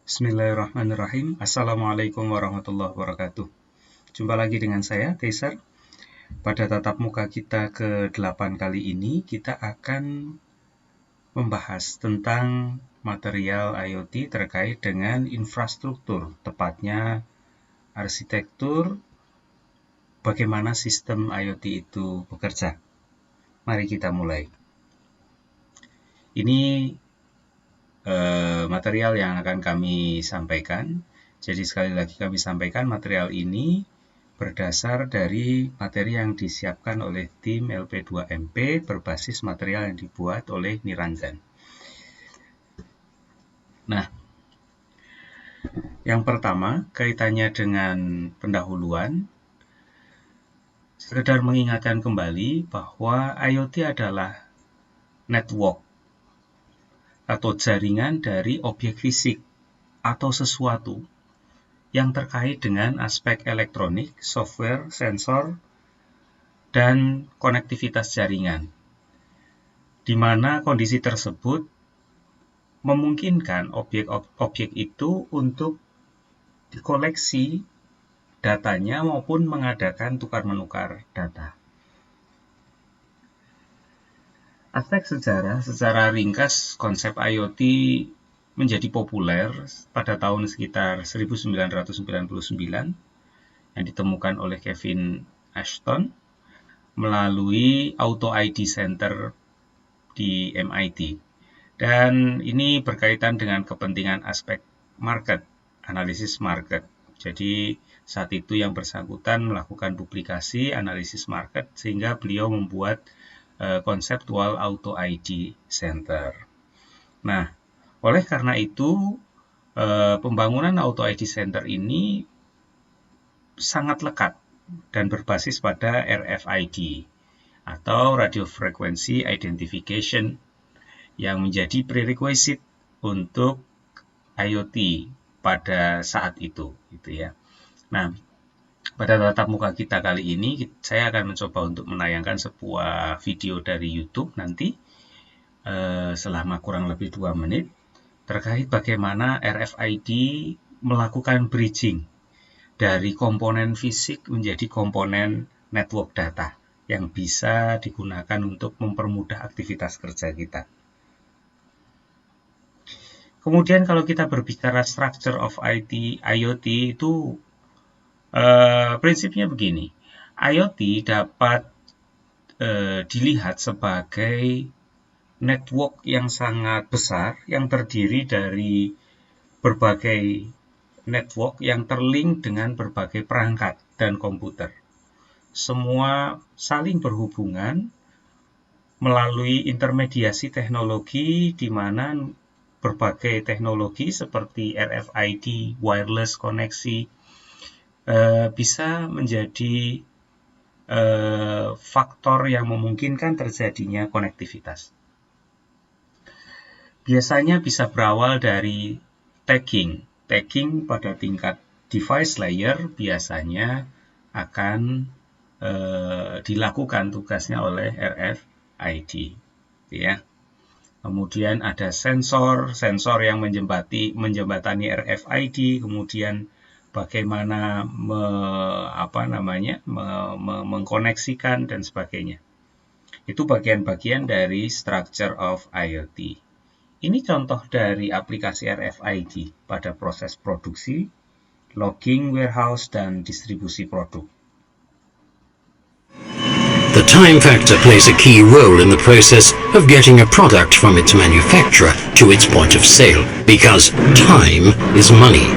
Bismillahirrahmanirrahim. Assalamualaikum warahmatullahi wabarakatuh. Jumpa lagi dengan saya, Taser. Pada tatap muka kita ke-8 kali ini, kita akan membahas tentang material IoT terkait dengan infrastruktur, tepatnya arsitektur, bagaimana sistem IoT itu bekerja. Mari kita mulai. Ini material yang akan kami sampaikan. Jadi sekali lagi kami sampaikan material ini berdasar dari materi yang disiapkan oleh tim LP2MP berbasis material yang dibuat oleh Niranjan. Nah, yang pertama kaitannya dengan pendahuluan. Sekedar mengingatkan kembali bahwa IoT adalah network atau jaringan dari objek fisik atau sesuatu yang terkait dengan aspek elektronik, software, sensor, dan konektivitas jaringan, di mana kondisi tersebut memungkinkan objek itu untuk dikoleksi datanya maupun mengadakan tukar-menukar data. Aspek sejarah, secara ringkas konsep IoT menjadi populer pada tahun sekitar 1999 yang ditemukan oleh Kevin Ashton melalui Auto ID Center di MIT. Dan ini berkaitan dengan kepentingan aspek market, analisis market. Jadi saat itu yang bersangkutan melakukan publikasi analisis market sehingga beliau membuat konseptual Auto ID Center. Nah, oleh karena itu pembangunan Auto ID Center ini sangat lekat dan berbasis pada RFID atau Radio Frequency Identification yang menjadi prerequisite untuk IoT pada saat itu, gitu ya. Nah, pada tatap muka kita kali ini, saya akan mencoba untuk menayangkan sebuah video dari YouTube nanti selama kurang lebih 2 menit terkait bagaimana RFID melakukan bridging dari komponen fisik menjadi komponen network data yang bisa digunakan untuk mempermudah aktivitas kerja kita. Kemudian kalau kita berbicara structure of IoT itu prinsipnya begini, IoT dapat dilihat sebagai network yang sangat besar yang terdiri dari berbagai network yang terlink dengan berbagai perangkat dan komputer. Semua saling berhubungan melalui intermediasi teknologi di mana berbagai teknologi seperti RFID, wireless koneksi, bisa menjadi faktor yang memungkinkan terjadinya konektivitas. Biasanya bisa berawal dari tagging. Tagging pada tingkat device layer biasanya akan dilakukan tugasnya oleh RFID, ya. Kemudian ada sensor yang menjembatani RFID, kemudian bagaimana mengkoneksikan dan sebagainya. Itu bagian-bagian dari structure of IoT. Ini contoh dari aplikasi RFID pada proses produksi, logging, warehouse, dan distribusi produk. The time factor plays a key role in the process of getting a product from its manufacturer to its point of sale, because time is money.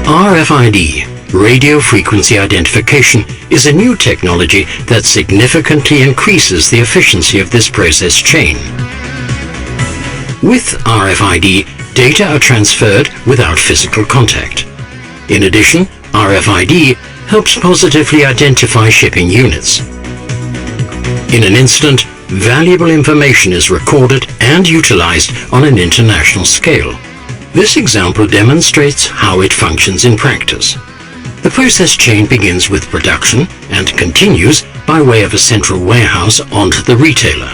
RFID, Radio Frequency Identification, is a new technology that significantly increases the efficiency of this process chain. With RFID, data are transferred without physical contact. In addition, RFID helps positively identify shipping units. In an instant, valuable information is recorded and utilized on an international scale. This example demonstrates how it functions in practice. The process chain begins with production and continues by way of a central warehouse onto the retailer.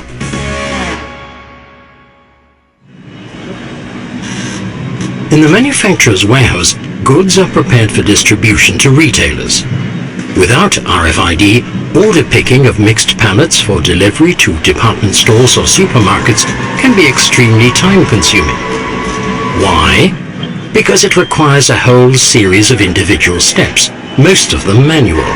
In the manufacturer's warehouse, goods are prepared for distribution to retailers. Without RFID, order picking of mixed pallets for delivery to department stores or supermarkets can be extremely time-consuming. Why? Because it requires a whole series of individual steps, most of them manual.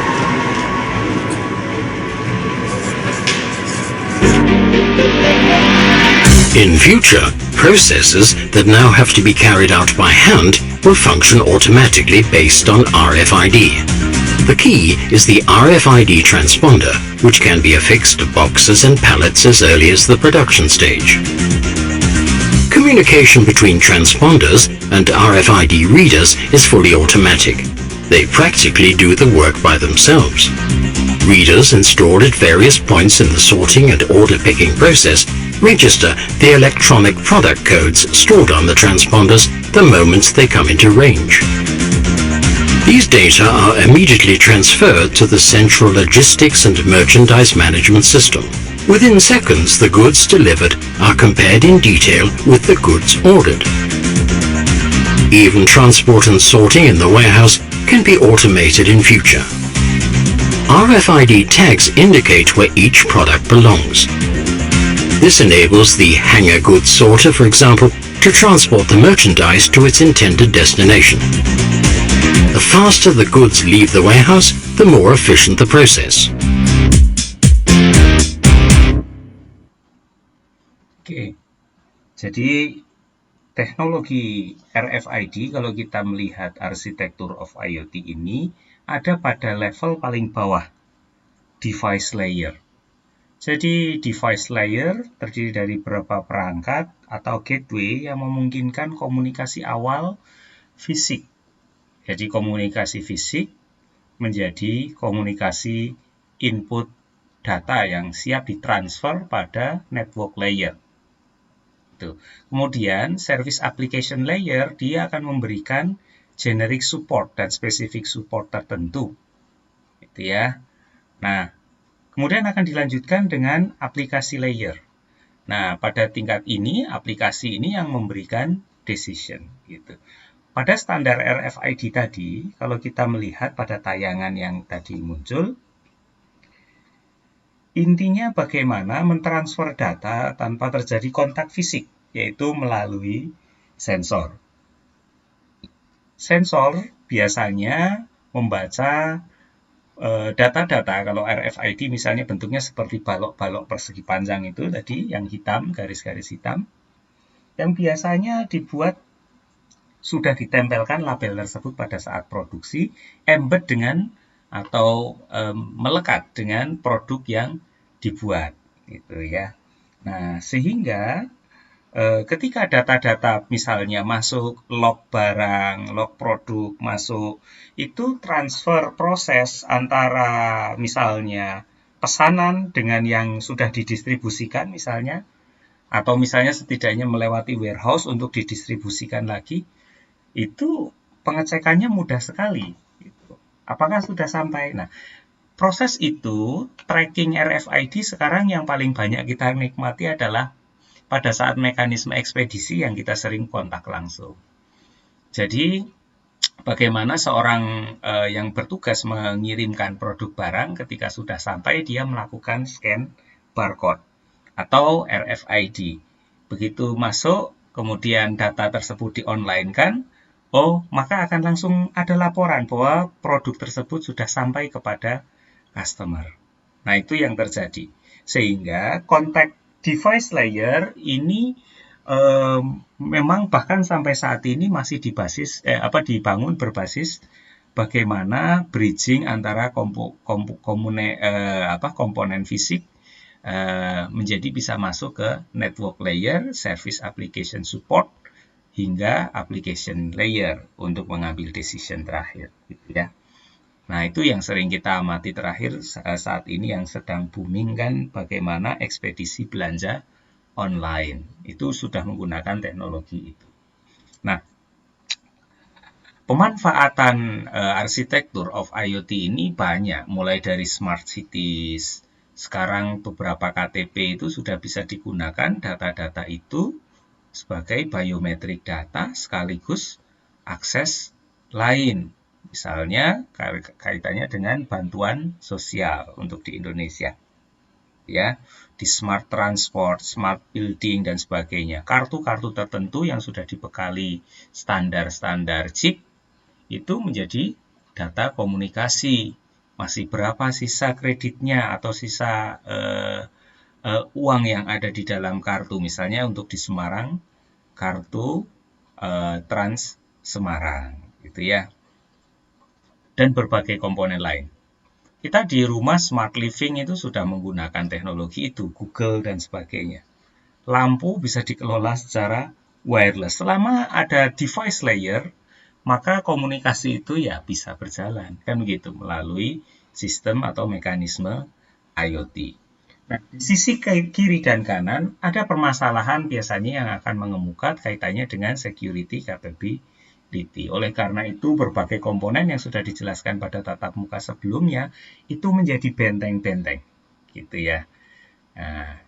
In future, processes that now have to be carried out by hand will function automatically based on RFID. The key is the RFID transponder, which can be affixed to boxes and pallets as early as the production stage. Communication between transponders and RFID readers is fully automatic. They practically do the work by themselves. Readers installed at various points in the sorting and order picking process register the electronic product codes stored on the transponders the moment they come into range. These data are immediately transferred to the central logistics and merchandise management system. Within seconds, the goods delivered are compared in detail with the goods ordered. Even transport and sorting in the warehouse can be automated in future. RFID tags indicate where each product belongs. This enables the hanger goods sorter, for example, to transport the merchandise to its intended destination. The faster the goods leave the warehouse, the more efficient the process. Oke, jadi teknologi RFID kalau kita melihat arsitektur of IoT ini ada pada level paling bawah, device layer. Jadi device layer terdiri dari beberapa perangkat atau gateway yang memungkinkan komunikasi awal fisik. Jadi komunikasi fisik menjadi komunikasi input data yang siap ditransfer pada network layer. Kemudian service application layer dia akan memberikan generic support dan specific support tertentu. Gitu ya. Nah, kemudian akan dilanjutkan dengan aplikasi layer. Nah, pada tingkat ini aplikasi ini yang memberikan decision gitu. Pada standar RFID tadi, kalau kita melihat pada tayangan yang tadi muncul, intinya bagaimana mentransfer data tanpa terjadi kontak fisik, yaitu melalui sensor. Sensor biasanya membaca data-data, kalau RFID misalnya bentuknya seperti balok-balok persegi panjang itu tadi, yang hitam, garis-garis hitam, yang biasanya dibuat sudah ditempelkan label tersebut pada saat produksi, embed dengan atau melekat dengan produk yang dibuat, gitu ya. Nah, sehingga ketika data-data misalnya masuk, log barang, log produk masuk, itu transfer proses antara misalnya pesanan dengan yang sudah didistribusikan misalnya, atau misalnya setidaknya melewati warehouse untuk didistribusikan lagi, itu pengecekannya mudah sekali. Apakah sudah sampai? Nah, proses itu, tracking RFID sekarang yang paling banyak kita nikmati adalah pada saat mekanisme ekspedisi yang kita sering kontak langsung. Jadi, bagaimana seorang yang bertugas mengirimkan produk barang ketika sudah sampai, dia melakukan scan barcode atau RFID. Begitu masuk, kemudian data tersebut di-online-kan, maka akan langsung ada laporan bahwa produk tersebut sudah sampai kepada customer. Nah, itu yang terjadi. Sehingga kontak device layer ini memang bahkan sampai saat ini masih dibangun berbasis bagaimana bridging antara komponen fisik menjadi bisa masuk ke network layer, service application support, hingga application layer untuk mengambil decision terakhir, gitu ya. Nah, itu yang sering kita amati terakhir saat ini yang sedang booming kan, bagaimana ekspedisi belanja online itu sudah menggunakan teknologi itu. Nah, Pemanfaatan arsitektur of IoT ini banyak, mulai dari smart cities. Sekarang beberapa KTP itu sudah bisa digunakan data-data itu sebagai biometric data sekaligus akses lain. Misalnya kaitannya dengan bantuan sosial untuk di Indonesia. Ya, di smart transport, smart building dan sebagainya. Kartu-kartu tertentu yang sudah dibekali standar-standar chip itu menjadi data komunikasi. Masih berapa sisa kreditnya atau sisa uang yang ada di dalam kartu. Misalnya untuk di Semarang, kartu Trans Semarang, gitu ya. Dan berbagai komponen lain. Kita di rumah smart living itu sudah menggunakan teknologi itu, Google dan sebagainya. Lampu bisa dikelola secara wireless. Selama ada device layer, maka komunikasi itu ya bisa berjalan, kan begitu, melalui sistem atau mekanisme IoT. Nah, di sisi kiri dan kanan ada permasalahan biasanya yang akan mengemuka kaitannya dengan security capability. Oleh karena itu, berbagai komponen yang sudah dijelaskan pada tatap muka sebelumnya itu menjadi benteng-benteng, gitu ya. Nah,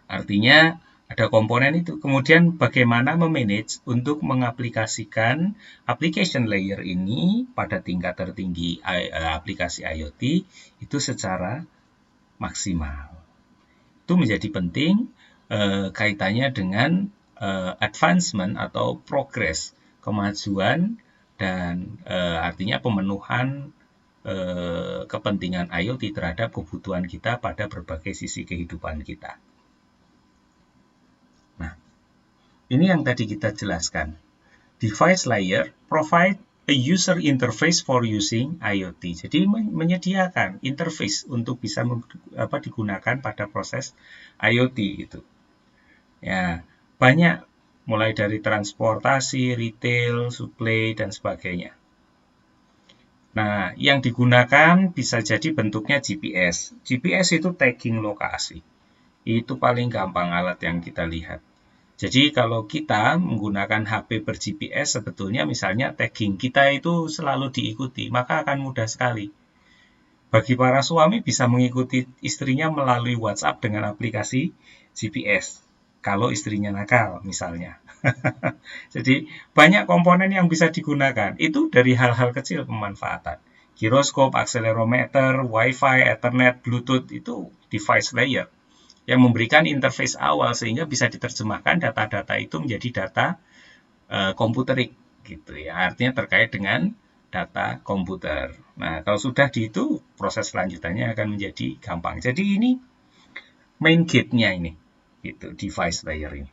artinya ada komponen itu. Kemudian bagaimana memanage untuk mengaplikasikan application layer ini pada tingkat tertinggi aplikasi IoT itu secara maksimal. Itu menjadi penting kaitannya dengan advancement atau progress, kemajuan dan artinya pemenuhan kepentingan IoT terhadap kebutuhan kita pada berbagai sisi kehidupan kita. Nah, ini yang tadi kita jelaskan. Device layer provide a user interface for using IoT. Jadi menyediakan interface untuk bisa digunakan pada proses IoT itu. Ya, banyak mulai dari transportasi, retail, supply dan sebagainya. Nah, yang digunakan bisa jadi bentuknya GPS. GPS itu tagging lokasi. Itu paling gampang alat yang kita lihat. Jadi kalau kita menggunakan HP ber-GPS, sebetulnya misalnya tagging kita itu selalu diikuti, maka akan mudah sekali. Bagi para suami bisa mengikuti istrinya melalui WhatsApp dengan aplikasi GPS. Kalau istrinya nakal misalnya. Jadi banyak komponen yang bisa digunakan. Itu dari hal-hal kecil pemanfaatan. Giroskop, akselerometer, Wi-Fi, Ethernet, Bluetooth itu device layer yang memberikan interface awal sehingga bisa diterjemahkan data-data itu menjadi data komputerik gitu ya. Artinya terkait dengan data komputer. Nah, kalau sudah di itu proses selanjutnya akan menjadi gampang. Jadi ini main gate-nya ini gitu, device layer ini.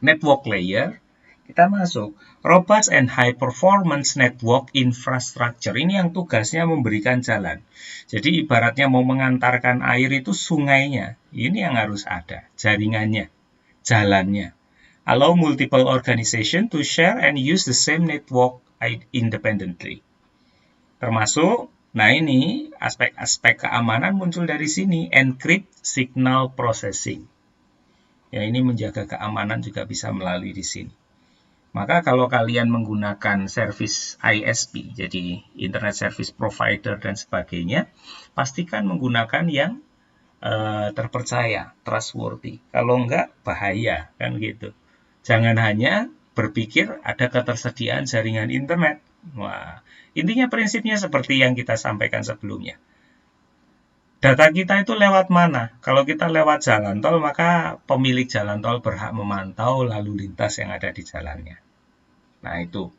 Network layer kita masuk robust and high performance network infrastructure. Ini yang tugasnya memberikan jalan. Jadi ibaratnya mau mengantarkan air itu sungainya. Ini yang harus ada, jaringannya, jalannya. Allow multiple organization to share and use the same network independently. Termasuk, nah ini aspek-aspek keamanan muncul dari sini, encrypt signal processing. Ya, ini menjaga keamanan juga bisa melalui di sini. Maka kalau kalian menggunakan service ISP, jadi Internet Service Provider dan sebagainya, pastikan menggunakan yang terpercaya, trustworthy. Kalau enggak, bahaya, kan gitu. Jangan hanya berpikir ada ketersediaan jaringan internet. Wah, intinya prinsipnya seperti yang kita sampaikan sebelumnya. Data kita itu lewat mana? Kalau kita lewat jalan tol, maka pemilik jalan tol berhak memantau lalu lintas yang ada di jalannya. Nah itu,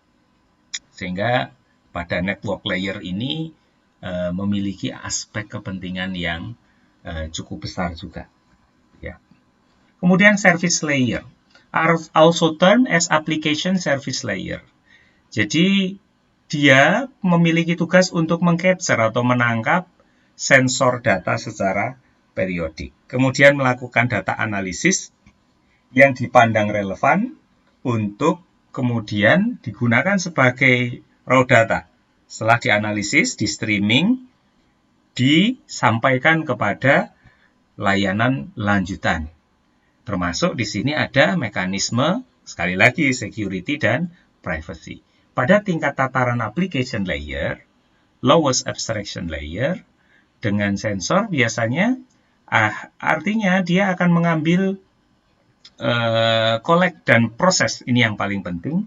sehingga pada network layer ini memiliki aspek kepentingan yang cukup besar juga. Ya. Kemudian service layer, also termed as application service layer. Jadi dia memiliki tugas untuk mengcapture atau menangkap sensor data secara periodik. Kemudian melakukan data analisis yang dipandang relevan untuk kemudian digunakan sebagai raw data. Setelah dianalisis, di streaming, disampaikan kepada layanan lanjutan. Termasuk di sini ada mekanisme, sekali lagi, security dan privacy. pada tingkat tataran application layer, lowest abstraction layer, dengan sensor biasanya artinya dia akan mengambil collect dan proses, ini yang paling penting,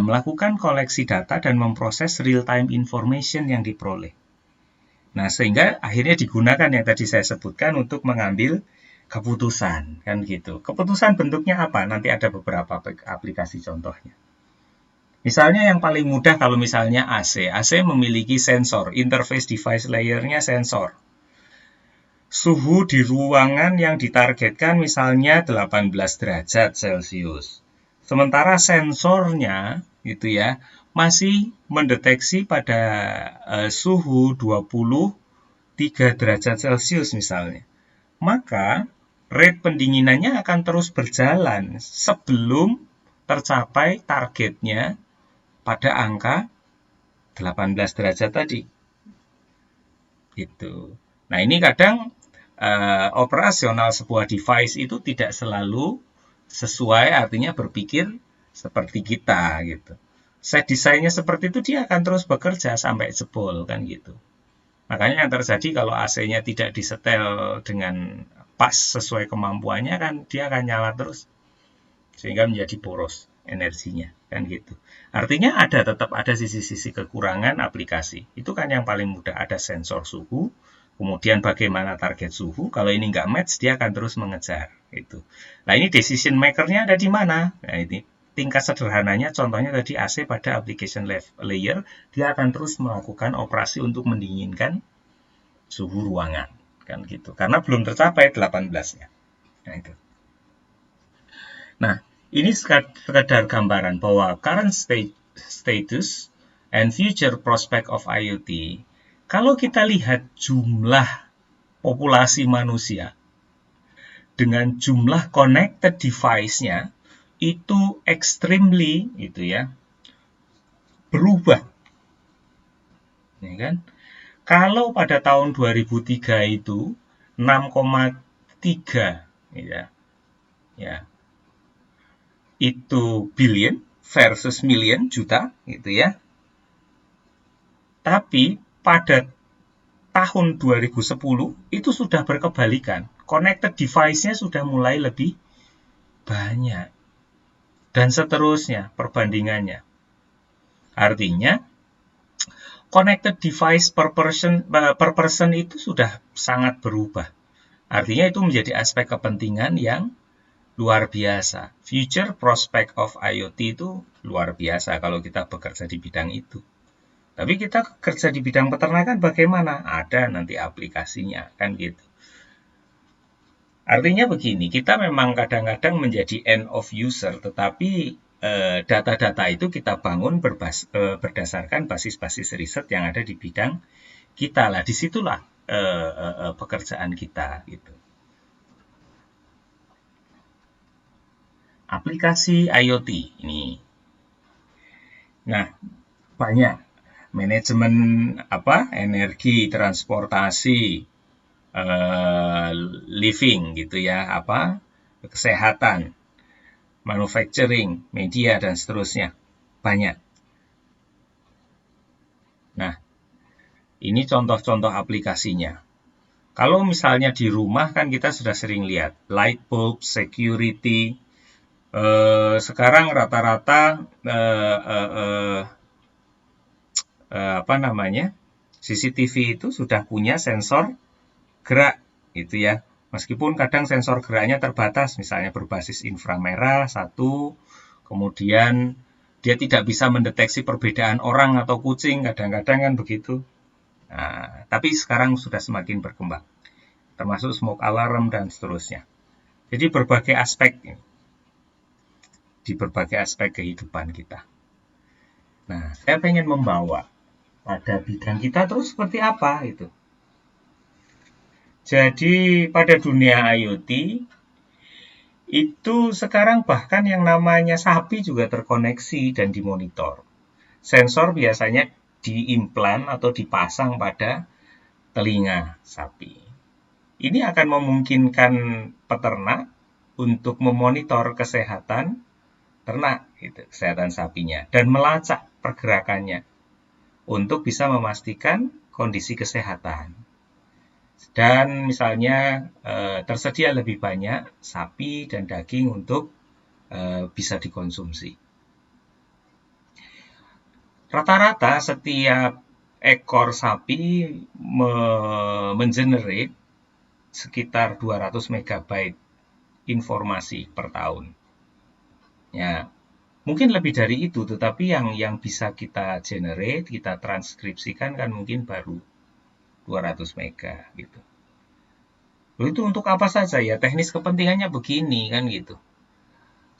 melakukan koleksi data dan memproses real-time information yang diperoleh. Nah, sehingga akhirnya digunakan yang tadi saya sebutkan untuk mengambil keputusan, kan gitu. Keputusan bentuknya apa? Nanti ada beberapa aplikasi contohnya. Misalnya yang paling mudah kalau misalnya AC. AC memiliki sensor, interface device layer-nya sensor. Suhu di ruangan yang ditargetkan misalnya 18 derajat Celcius. Sementara sensornya gitu ya, masih mendeteksi pada suhu 23 derajat Celcius misalnya. Maka rate pendinginannya akan terus berjalan sebelum tercapai targetnya pada angka 18 derajat tadi. Gitu. Nah, ini kadang operasional sebuah device itu tidak selalu sesuai, artinya berpikir seperti kita gitu. Set desainnya seperti itu, dia akan terus bekerja sampai jebol kan gitu. Makanya yang terjadi kalau AC-nya tidak disetel dengan pas sesuai kemampuannya, kan dia akan nyala terus sehingga menjadi boros energinya kan gitu. Artinya tetap ada sisi-sisi kekurangan aplikasi. Itu kan yang paling mudah, ada sensor suhu. Kemudian bagaimana target suhu, kalau ini nggak match, dia akan terus mengejar. Itu. Nah, ini decision maker-nya ada di mana? Nah, ini tingkat sederhananya, contohnya tadi AC pada application layer, dia akan terus melakukan operasi untuk mendinginkan suhu ruangan. Kan gitu. Karena belum tercapai 18-nya. Nah, itu. Nah, ini sekadar gambaran bahwa current status and future prospect of IoT. Kalau kita lihat jumlah populasi manusia dengan jumlah connected device-nya itu extremely berubah. Ya kan? Kalau pada tahun 2003 itu 6,3 itu billion versus million, juta gitu ya. Tapi pada tahun 2010 itu sudah berkebalikan. Connected device-nya sudah mulai lebih banyak. Dan seterusnya perbandingannya. Artinya connected device per person itu sudah sangat berubah. Artinya itu menjadi aspek kepentingan yang luar biasa. Future prospect of IoT itu luar biasa kalau kita bekerja di bidang itu. Tapi kita kerja di bidang peternakan bagaimana? Ada nanti aplikasinya, kan gitu. Artinya begini, kita memang kadang-kadang menjadi end of user, tetapi data-data itu kita bangun berdasarkan basis-basis riset yang ada di bidang kita lah. Disitulah pekerjaan kita gitu. Aplikasi IoT ini. Nah, banyak. Manajemen energi, transportasi, living gitu ya, kesehatan, manufacturing, media dan seterusnya. Banyak. Nah, ini contoh-contoh aplikasinya. Kalau misalnya di rumah kan kita sudah sering lihat light bulb, security. Sekarang rata-rata CCTV itu sudah punya sensor gerak gitu ya. Meskipun kadang sensor geraknya terbatas, misalnya berbasis inframerah satu, kemudian dia tidak bisa mendeteksi perbedaan orang atau kucing, kadang-kadang kan begitu. Nah, tapi sekarang sudah semakin berkembang, termasuk smoke alarm dan seterusnya. Jadi berbagai aspek di berbagai aspek kehidupan kita. Nah, saya pengen membawa pada bidang kita terus seperti apa itu. Jadi pada dunia IoT itu sekarang bahkan yang namanya sapi juga terkoneksi dan dimonitor. Sensor biasanya diimplan atau dipasang pada telinga sapi. Ini akan memungkinkan peternak untuk memonitor kesehatan ternak, kesehatan sapinya, dan melacak pergerakannya untuk bisa memastikan kondisi kesehatan. Dan misalnya tersedia lebih banyak sapi dan daging untuk bisa dikonsumsi. Rata-rata setiap ekor sapi mengenerate sekitar 200 megabyte informasi per tahun. Ya, mungkin lebih dari itu, tetapi yang bisa kita generate, kita transkripsikan kan mungkin baru 200 mega gitu. Lalu itu untuk apa saja ya? Teknis kepentingannya begini kan gitu.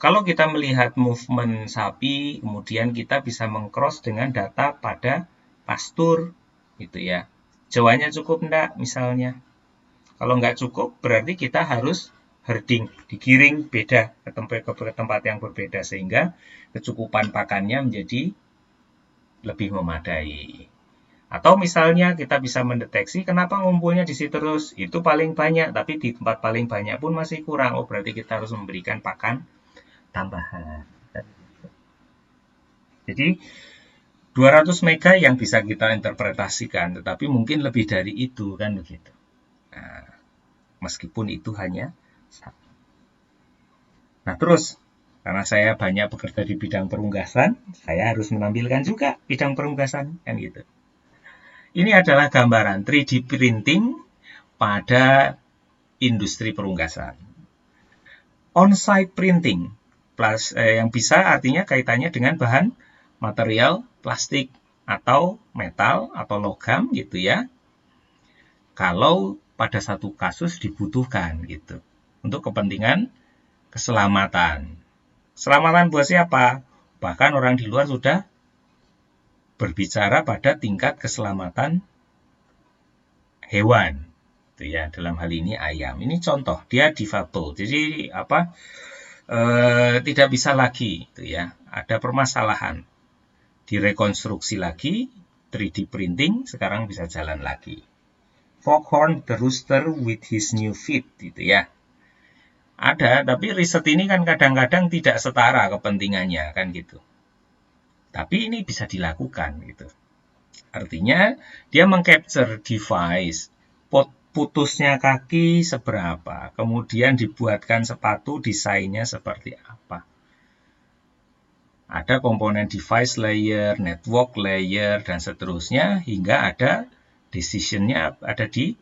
Kalau kita melihat movement sapi, kemudian kita bisa meng-cross dengan data pada pastur gitu ya. Jauhannya cukup enggak misalnya. Kalau nggak cukup, berarti kita harus herding, digiring beda ke tempat yang berbeda sehingga kecukupan pakannya menjadi lebih memadai. Atau misalnya kita bisa mendeteksi kenapa ngumpulnya di situ terus, itu paling banyak, tapi di tempat paling banyak pun masih kurang. Oh, berarti kita harus memberikan pakan tambahan. Jadi 200 mega yang bisa kita interpretasikan, tetapi mungkin lebih dari itu kan begitu. Nah, meskipun itu hanya satu. Nah, terus karena saya banyak bekerja di bidang perunggasan, saya harus menampilkan juga bidang perunggasan kan gitu. Ini adalah gambaran 3D printing pada industri perunggasan. On-site printing plus yang bisa artinya kaitannya dengan bahan material plastik atau metal atau logam gitu ya. Kalau pada satu kasus dibutuhkan gitu untuk kepentingan keselamatan. Keselamatan buat siapa? Bahkan orang di luar sudah berbicara pada tingkat keselamatan hewan, gitu ya. Dalam hal ini ayam. Ini contoh, dia difabel. Jadi tidak bisa lagi, gitu ya. Ada permasalahan. Direkonstruksi lagi, 3D printing, sekarang bisa jalan lagi. Foghorn the rooster with his new feet, gitu ya. Ada, tapi riset ini kan kadang-kadang tidak setara kepentingannya, kan gitu. Tapi ini bisa dilakukan gitu. Artinya dia meng-capture device, putusnya kaki seberapa, kemudian dibuatkan sepatu desainnya seperti apa. Ada komponen device layer, network layer, dan seterusnya, hingga ada decision-nya ada di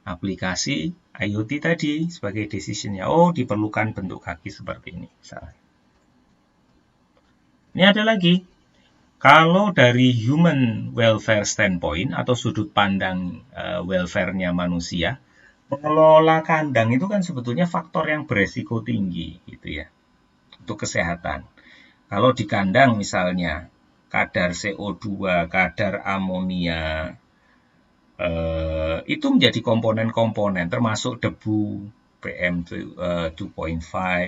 aplikasi IoT tadi sebagai decision-nya. Oh, diperlukan bentuk kaki seperti ini. Misalnya. Ini ada lagi. Kalau dari human welfare standpoint atau sudut pandang welfare-nya manusia, mengelola kandang itu kan sebetulnya faktor yang beresiko tinggi gitu ya untuk kesehatan. Kalau di kandang misalnya kadar CO2, kadar amonia itu menjadi komponen-komponen termasuk debu PM 2.5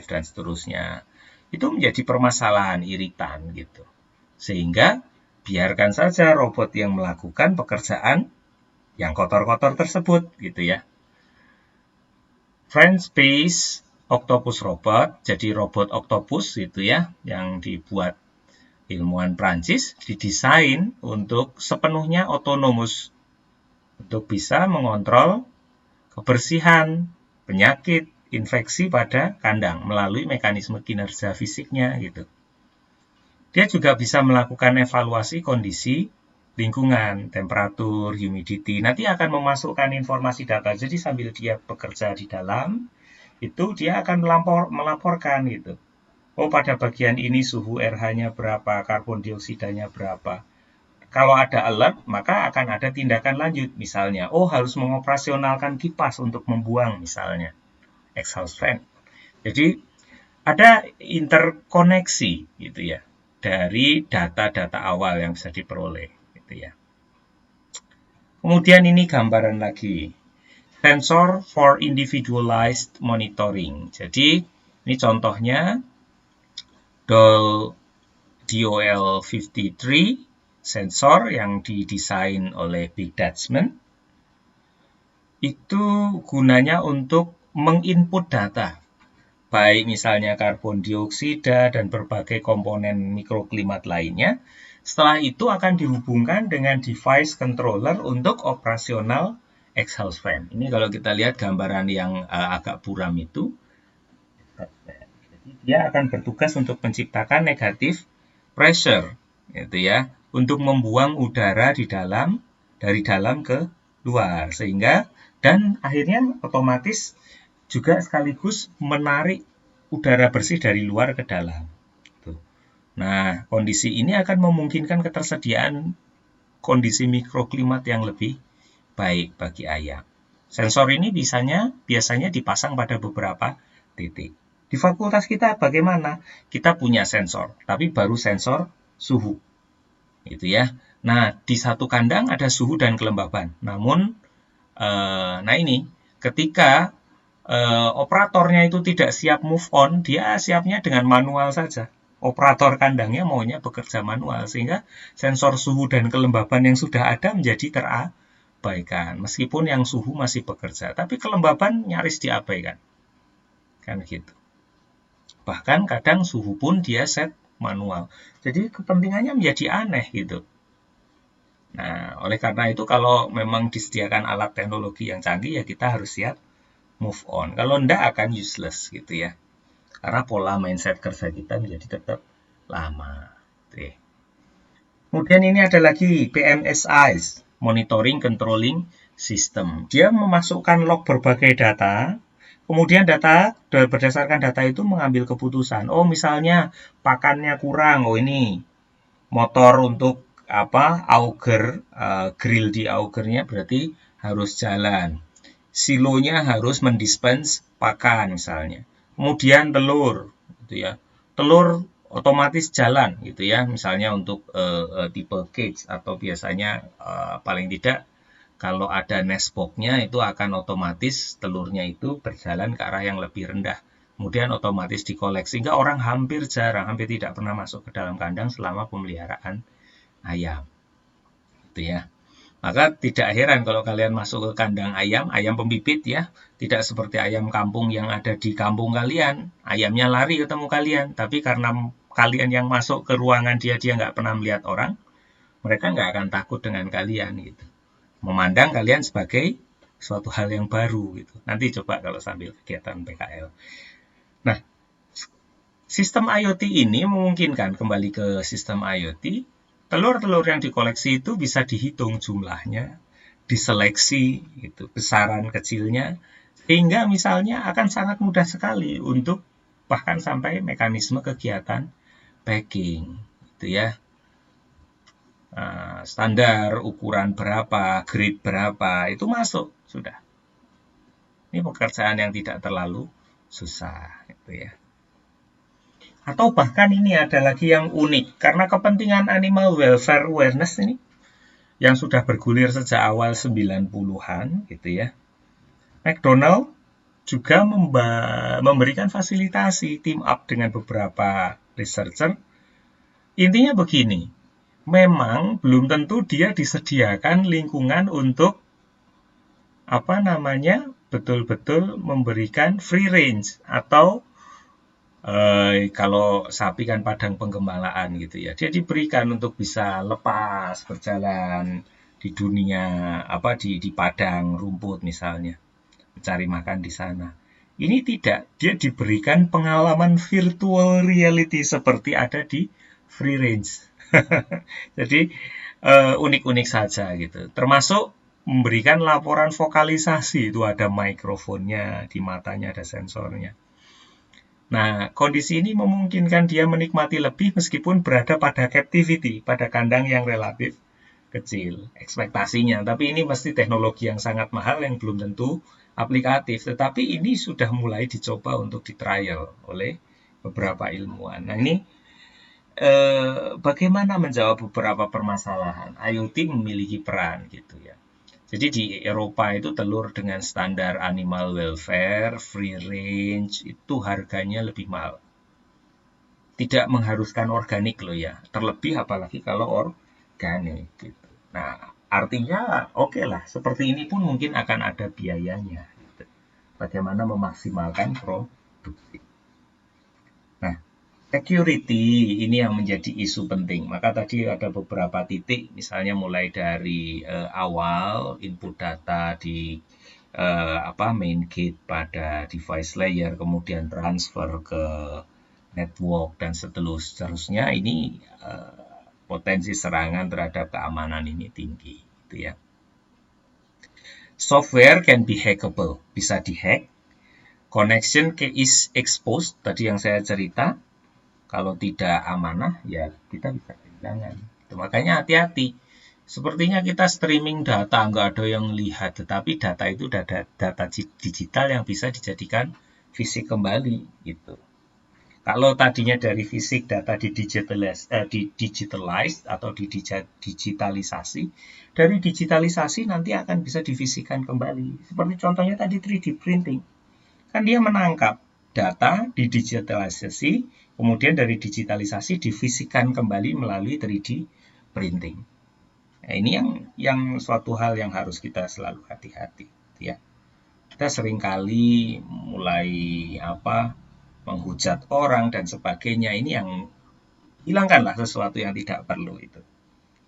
dan seterusnya. Itu menjadi permasalahan iritan gitu. Sehingga biarkan saja robot yang melakukan pekerjaan yang kotor-kotor tersebut gitu ya. French Space Octopus Robot, jadi robot octopus gitu ya, yang dibuat ilmuwan Prancis, didesain untuk sepenuhnya otonomus untuk bisa mengontrol kebersihan, penyakit, infeksi pada kandang melalui mekanisme kinerja fisiknya gitu. Dia juga bisa melakukan evaluasi kondisi lingkungan, temperatur, humidity. Nanti akan memasukkan informasi data. Jadi sambil dia bekerja di dalam, itu dia akan melaporkan gitu. Oh, pada bagian ini suhu RH-nya berapa, karbon dioksidanya berapa. Kalau ada alert, maka akan ada tindakan lanjut. Misalnya, oh harus mengoperasionalkan kipas untuk membuang misalnya exhaust fan. Jadi ada interkoneksi gitu ya. Dari data-data awal yang bisa diperoleh gitu ya. Kemudian ini gambaran lagi. Sensor for individualized monitoring. Jadi ini contohnya DOL53 sensor yang didesain oleh Big Dutchman. Itu gunanya untuk menginput data. Baik misalnya karbon dioksida dan berbagai komponen mikroklimat lainnya, Setelah itu akan dihubungkan dengan device controller untuk operasional exhaust fan. Ini kalau kita lihat gambaran yang agak buram itu, jadi dia akan bertugas untuk menciptakan negatif pressure, gitu ya, untuk membuang udara dari dalam ke luar, sehingga dan akhirnya otomatis juga sekaligus menarik udara bersih dari luar ke dalam. Nah, kondisi ini akan memungkinkan ketersediaan kondisi mikroklimat yang lebih baik bagi ayam. Sensor ini biasanya dipasang pada beberapa titik. Di fakultas kita bagaimana? Kita punya sensor, tapi baru sensor suhu. Gitu ya. Nah, di satu kandang ada suhu dan kelembaban. Namun, ini ketika operatornya itu tidak siap move on, dia siapnya dengan manual saja. Operator kandangnya maunya bekerja manual, sehingga sensor suhu dan kelembaban yang sudah ada menjadi terabaikan. Meskipun yang suhu masih bekerja, tapi kelembaban nyaris diabaikan. Kan gitu. Bahkan kadang suhu pun dia set manual. Jadi kepentingannya menjadi aneh gitu. Nah, oleh karena itu kalau memang disediakan alat teknologi yang canggih, ya kita harus siap move on. Kalau enggak akan useless gitu ya. Karena pola mindset kerja kita menjadi tetap lama. Kemudian ini ada lagi PMSI, Monitoring Controlling System. Dia memasukkan log berbagai data, kemudian berdasarkan data itu mengambil keputusan. Oh, misalnya pakannya kurang. Oh, ini motor untuk auger, grill di augernya berarti harus jalan. Silonya harus mendispense pakan misalnya. Kemudian telur, gitu ya. Telur otomatis jalan, gitu ya. Misalnya untuk tipe cage atau biasanya paling tidak kalau ada nest box-nya itu akan otomatis telurnya itu berjalan ke arah yang lebih rendah. Kemudian otomatis dikoleksi. Sehingga orang hampir tidak pernah masuk ke dalam kandang selama pemeliharaan ayam. Gitu ya. Maka tidak heran kalau kalian masuk ke kandang ayam pembibit ya, tidak seperti ayam kampung yang ada di kampung kalian, ayamnya lari ketemu kalian, tapi karena kalian yang masuk ke ruangan dia nggak pernah melihat orang, mereka nggak akan takut dengan kalian gitu. Memandang kalian sebagai suatu hal yang baru gitu. Nanti coba kalau sambil kegiatan PKL. Nah, sistem IoT ini memungkinkan, kembali ke sistem IoT, telur-telur yang dikoleksi itu bisa dihitung jumlahnya, diseleksi, gitu, besaran kecilnya, sehingga misalnya akan sangat mudah sekali untuk bahkan sampai mekanisme kegiatan packing, gitu ya. Standar ukuran berapa, grade berapa, itu masuk sudah. Ini pekerjaan yang tidak terlalu susah, gitu ya. Atau bahkan ini ada lagi yang unik, karena kepentingan animal welfare awareness ini, yang sudah bergulir sejak awal 90-an, gitu ya. McDonald juga memberikan fasilitasi team up dengan beberapa researcher. Intinya begini, memang belum tentu dia disediakan lingkungan untuk betul-betul memberikan free range atau kalau sapi kan padang penggembalaan gitu ya, dia diberikan untuk bisa lepas berjalan di dunia di padang rumput misalnya, mencari makan di sana. Ini tidak, dia diberikan pengalaman virtual reality seperti ada di free range. Jadi unik-unik saja gitu, termasuk memberikan laporan vokalisasi, itu ada mikrofonnya, di matanya ada sensornya. Nah, kondisi ini memungkinkan dia menikmati lebih meskipun berada pada captivity, pada kandang yang relatif kecil ekspektasinya. Tapi ini mesti teknologi yang sangat mahal yang belum tentu aplikatif. Tetapi ini sudah mulai dicoba untuk ditrial oleh beberapa ilmuwan. Nah, ini bagaimana menjawab beberapa permasalahan. IoT memiliki peran gitu ya. Jadi di Eropa itu telur dengan standar animal welfare, free range, itu harganya lebih mahal. Tidak mengharuskan organik loh ya, terlebih apalagi kalau organik gitu. Nah, artinya oke lah, seperti ini pun mungkin akan ada biayanya. Gitu. Bagaimana memaksimalkan produksi. Nah, Security ini yang menjadi isu penting. Maka tadi ada beberapa titik, misalnya mulai dari awal input data di main gate pada device layer, kemudian transfer ke network dan seterusnya. Ini potensi serangan terhadap keamanan ini tinggi, gitu ya. Software can be hackable, bisa dihack. Connection is exposed, tadi yang saya cerita. Kalau tidak amanah, ya kita bisa kehilangan. Makanya hati-hati. Sepertinya kita streaming data, nggak ada yang lihat. Tetapi data itu data digital yang bisa dijadikan fisik kembali. Gitu. Kalau tadinya dari fisik data digitalize atau digitalisasi, dari digitalisasi nanti akan bisa difisikan kembali. Seperti contohnya tadi 3D printing. Kan dia menangkap data didigitalisasi, kemudian dari digitalisasi difisikan kembali melalui 3D printing. Nah, ini yang suatu hal yang harus kita selalu hati-hati, ya. Kita seringkali mulai menghujat orang dan sebagainya. Ini yang hilangkanlah sesuatu yang tidak perlu itu.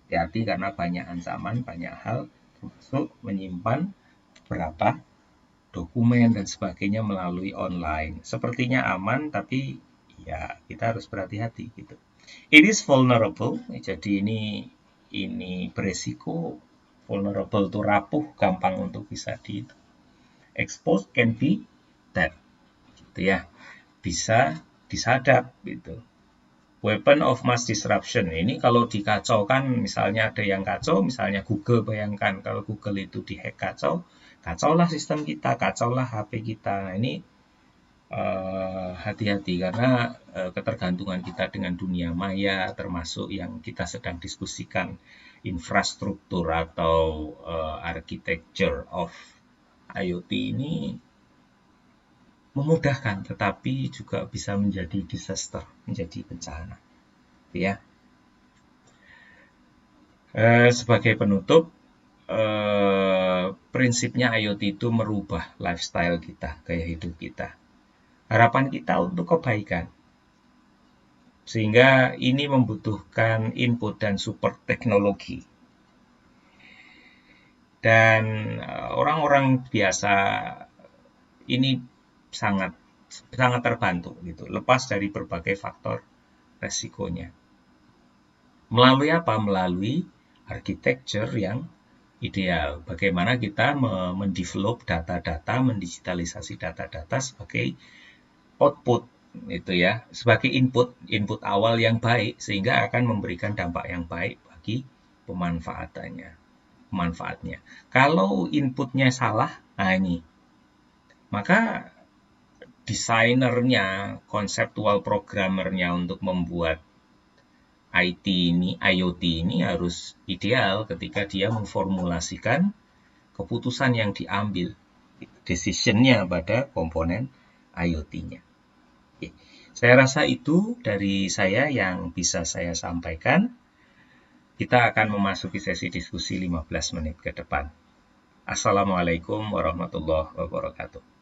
Hati-hati karena banyak ancaman, banyak hal, termasuk menyimpan berapa dokumen dan sebagainya melalui online. Sepertinya aman, tapi ya kita harus berhati-hati gitu. It is vulnerable, jadi ini beresiko. Vulnerable itu rapuh, gampang untuk bisa exposed, can be dead, gitu ya. Bisa disadap gitu. Weapon of mass disruption, ini kalau dikacaukan, misalnya ada yang kacau, misalnya Google, bayangkan kalau Google itu dihack kacaulah sistem kita, kacaulah HP kita. Nah, ini hati-hati karena ketergantungan kita dengan dunia maya, termasuk yang kita sedang diskusikan, infrastruktur atau architecture of IoT ini memudahkan, tetapi juga bisa menjadi disaster, menjadi bencana. Ya. Sebagai penutup, prinsipnya IoT itu merubah lifestyle kita, gaya hidup kita. Harapan kita untuk kebaikan. Sehingga ini membutuhkan input dan support teknologi. Dan orang-orang biasa ini sangat terbantu gitu, lepas dari berbagai faktor resikonya. Melalui apa? Melalui architecture yang ideal. Bagaimana kita mendevelop data-data, mendigitalisasi data-data sebagai output itu ya, sebagai input awal yang baik sehingga akan memberikan dampak yang baik bagi pemanfaatnya. Kalau inputnya salah, nah ini, maka desainernya, konseptual programmernya untuk membuat IoT ini harus ideal ketika dia memformulasikan keputusan yang diambil, decision-nya pada komponen IoT-nya. Oke. Saya rasa itu dari saya yang bisa saya sampaikan. Kita akan memasuki sesi diskusi 15 menit ke depan. Assalamualaikum warahmatullahi wabarakatuh.